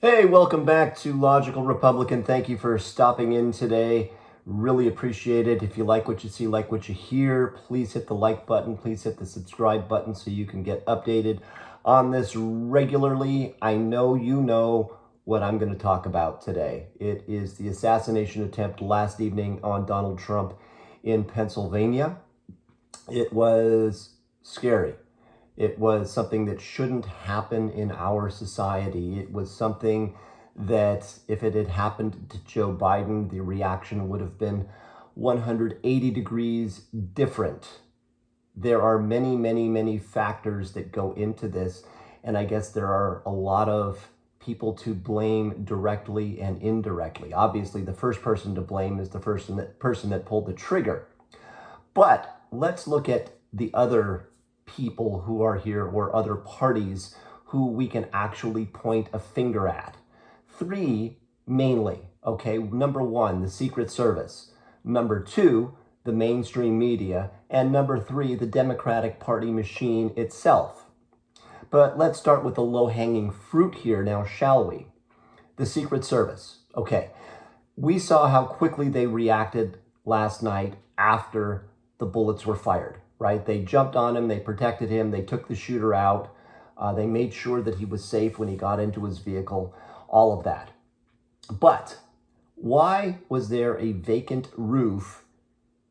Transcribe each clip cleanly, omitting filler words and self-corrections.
Hey, welcome back to Logical Republican. Thank you for stopping in today. Really appreciate it. If you like what you see, like what you hear, please hit the like button. Please hit the subscribe button so you can get updated on this regularly. I know you know what I'm going to talk about today. It is the assassination attempt last evening on Donald Trump in Pennsylvania. It was scary. It was something that shouldn't happen in our society. It was something that, if it had happened to Joe Biden, the reaction would have been 180 degrees different. There are many, many, many factors that go into this, and I guess there are a lot of people to blame directly and indirectly. Obviously, the first person to blame is the person that pulled the trigger. But let's look at the other people who are here or other parties who we can actually point a finger at. Three mainly, okay? Number one, the Secret Service. Number two, the mainstream media. And number three, the Democratic Party machine itself. But let's start with the low-hanging fruit here now, shall we? The Secret Service. Okay, we saw how quickly they reacted last night after the bullets were fired, right? They jumped on him, they protected him, they took the shooter out, they made sure that he was safe when he got into his vehicle, all of that. But why was there a vacant roof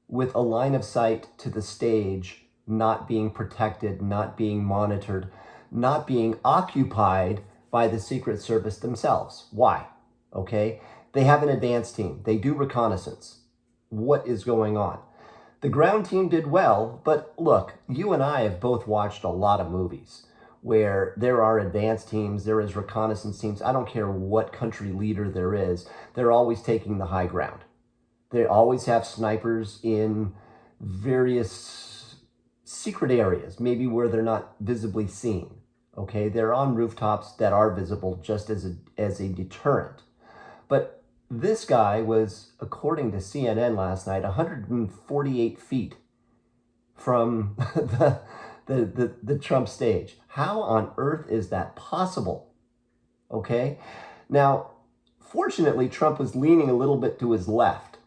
with a line of sight to the stage not being protected, not being monitored, not being occupied by the Secret Service themselves? Why? Okay, they have an advance team. They do reconnaissance. What is going on? The ground team did well, but look, you and I have both watched a lot of movies where there are advance teams, there is reconnaissance teams. I don't care what country leader there is, they're always taking the high ground. They always have snipers in various secret areas, maybe where they're not visibly seen. Okay, they're on rooftops that are visible just as a deterrent. But this guy was, according to CNN last night, 148 feet from the Trump stage. How on earth is that possible? Okay, now, fortunately, Trump was leaning a little bit to his left,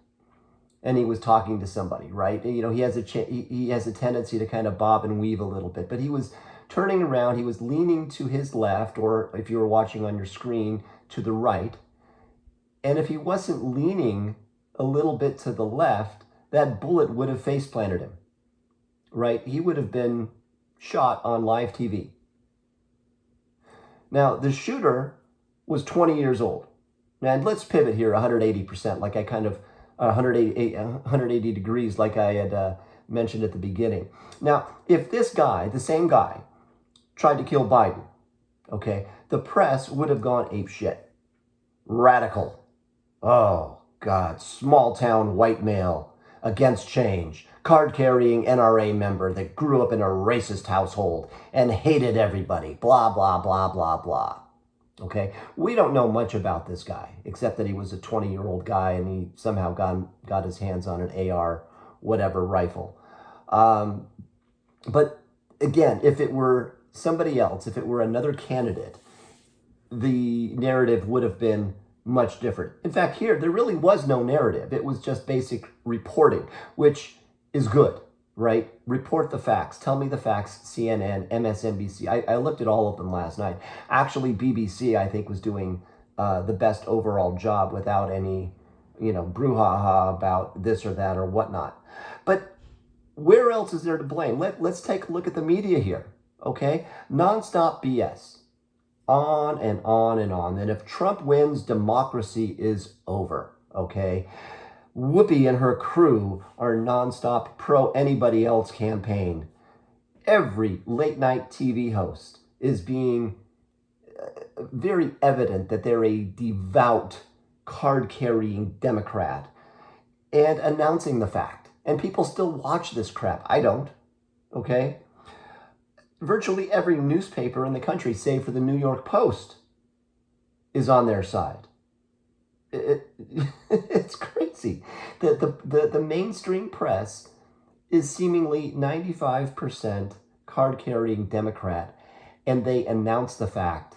and he was talking to somebody, right? You know, he has a tendency to kind of bob and weave a little bit, but he was turning around. He was leaning to his left, or if you were watching on your screen, to the right. And if he wasn't leaning a little bit to the left, that bullet would have face planted him, right? He would have been shot on live TV. Now, the shooter was 20 years old. And let's pivot here 180%, like I kind of, 180 degrees, like I had mentioned at the beginning. Now, if this guy, the same guy, tried to kill Biden, okay, the press would have gone apeshit. Radical. Oh, God, small town white male against change, card-carrying NRA member that grew up in a racist household and hated everybody, blah, blah, blah, blah, blah. Okay, we don't know much about this guy, except that he was a 20-year-old guy and he somehow got his hands on an AR, whatever, rifle. But again, if it were somebody else, if it were another candidate, the narrative would have been much different. In fact, here, there really was no narrative. It was just basic reporting, which is good, right? Report the facts. Tell me the facts, CNN, MSNBC. I looked at all of them last night. Actually, BBC, I think, was doing the best overall job without any, brouhaha about this or that or whatnot. But where else is there to blame? Let's take a look at the media here, okay? Nonstop BS. On and on and on. And if Trump wins, democracy is over, okay? Whoopi and her crew are nonstop pro-anybody else campaign. Every late-night TV host is being very evident that they're a devout, card-carrying Democrat and announcing the fact. And people still watch this crap. I don't, okay? Virtually every newspaper in the country, save for the New York Post, is on their side. It's crazy. The mainstream press is seemingly 95% card-carrying Democrat, and they announce the fact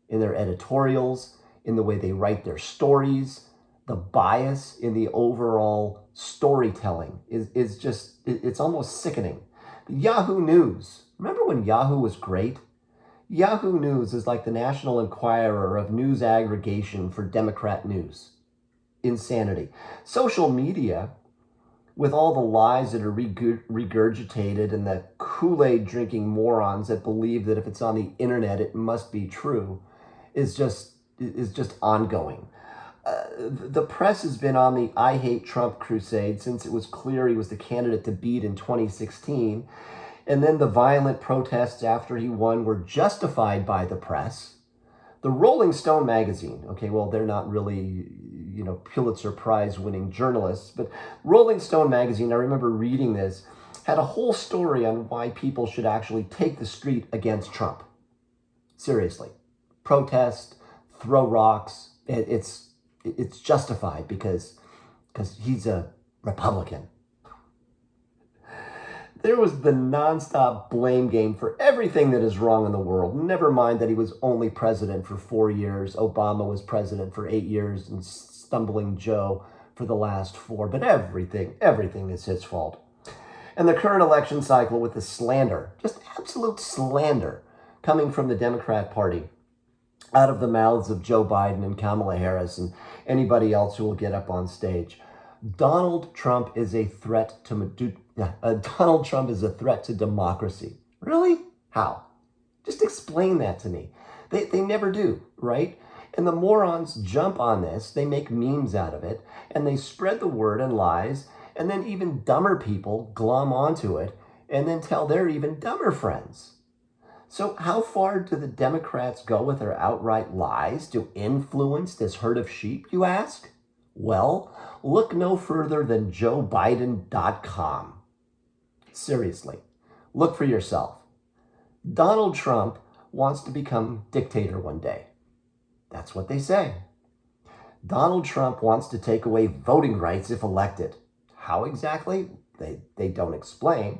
in their editorials, in the way they write their stories. The bias in the overall storytelling is just, it's almost sickening. Yahoo News. Remember when Yahoo was great? Yahoo News is like the National Enquirer of news aggregation for Democrat news. Insanity. Social media, with all the lies that are regurgitated and the Kool-Aid drinking morons that believe that if it's on the internet it must be true, is just ongoing. The press has been on the I hate Trump crusade since it was clear he was the candidate to beat in 2016. And then the violent protests after he won were justified by the press. The Rolling Stone magazine, okay, well, they're not really, Pulitzer Prize winning journalists, but Rolling Stone magazine, I remember reading this, had a whole story on why people should actually take the street against Trump. Seriously. Protest, throw rocks. It's justified because he's a Republican. There was the nonstop blame game for everything that is wrong in the world. Never mind that he was only president for 4 years. Obama was president for 8 years and Stumbling Joe for the last 4. But everything is his fault. And the current election cycle with the slander, just absolute slander, coming from the Democrat Party out of the mouths of Joe Biden and Kamala Harris and anybody else who will get up on stage. Donald Trump is a threat to Donald Trump is a threat to democracy. Really? How? Just explain that to me. They never do, right? And the morons jump on this, they make memes out of it, and they spread the word and lies, and then even dumber people glom onto it and then tell their even dumber friends. So how far do the Democrats go with their outright lies to influence this herd of sheep, you ask? Well, look no further than JoeBiden.com. Seriously, look for yourself. Donald Trump wants to become dictator one day. That's what they say. Donald Trump wants to take away voting rights if elected. How exactly? They don't explain.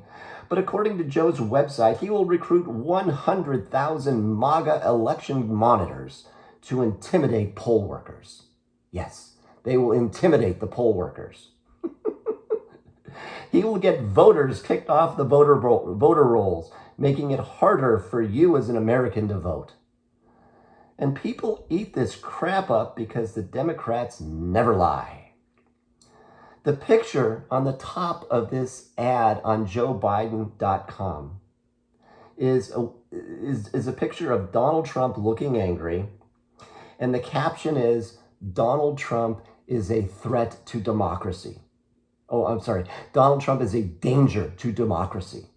But according to Joe's website, he will recruit 100,000 MAGA election monitors to intimidate poll workers. Yes, they will intimidate the poll workers. He will get voters kicked off the voter rolls, making it harder for you as an American to vote. And people eat this crap up because the Democrats never lie. The picture on the top of this ad on JoeBiden.com is a picture of Donald Trump looking angry, and the caption is, Donald Trump is a threat to democracy. Oh, I'm sorry. Donald Trump is a danger to democracy.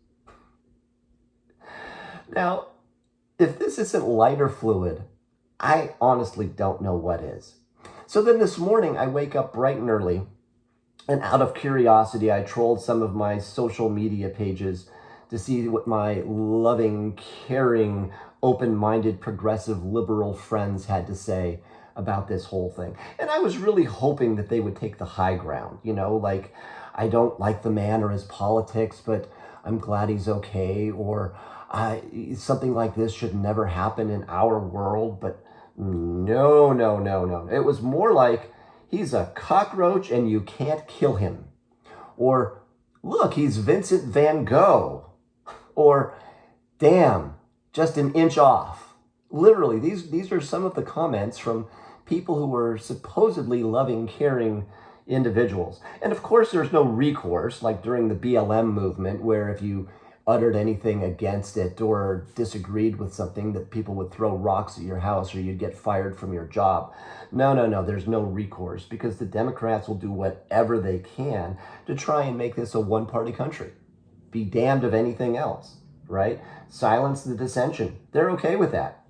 Now, if this isn't lighter fluid, I honestly don't know what is. So then this morning, I wake up bright and early, and out of curiosity, I trolled some of my social media pages to see what my loving, caring, open-minded, progressive, liberal friends had to say about this whole thing. And I was really hoping that they would take the high ground, like, I don't like the man or his politics, but I'm glad he's okay, or something like this should never happen in our world. But no. It was more like, he's a cockroach and you can't kill him. Or, look, he's Vincent van Gogh. Or, damn, just an inch off. Literally, these are some of the comments from people who were supposedly loving, caring individuals. And of course, there's no recourse, like during the BLM movement, where if you uttered anything against it or disagreed with something, that people would throw rocks at your house or you'd get fired from your job. No, there's no recourse, because the Democrats will do whatever they can to try and make this a one-party country. Be damned if anything else, right? Silence the dissension. They're okay with that.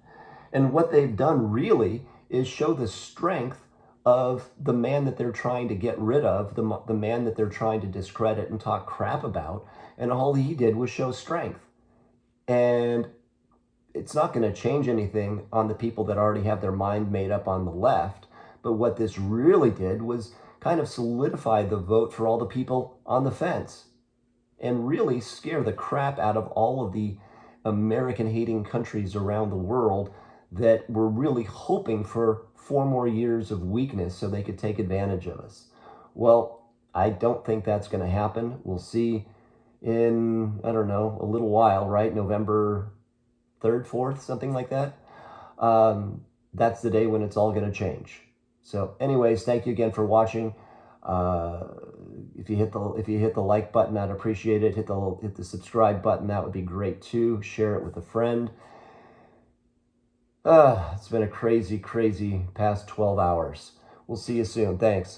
And what they've done really is show the strength of the man that they're trying to get rid of, the man that they're trying to discredit and talk crap about. And all he did was show strength. And it's not going to change anything on the people that already have their mind made up on the left. But what this really did was kind of solidify the vote for all the people on the fence and really scare the crap out of all of the American-hating countries around the world that were really hoping for 4 more years of weakness so they could take advantage of us. Well, I don't think that's going to happen. We'll see in, I don't know, a little while, right? November 3rd, 4th, something like that. That's the day when it's all going to change. So anyways, thank you again for watching. If you hit the like button, I'd appreciate it. Hit the subscribe button. That would be great too. Share it with a friend. It's been a crazy past 12 hours. We'll see you soon. Thanks.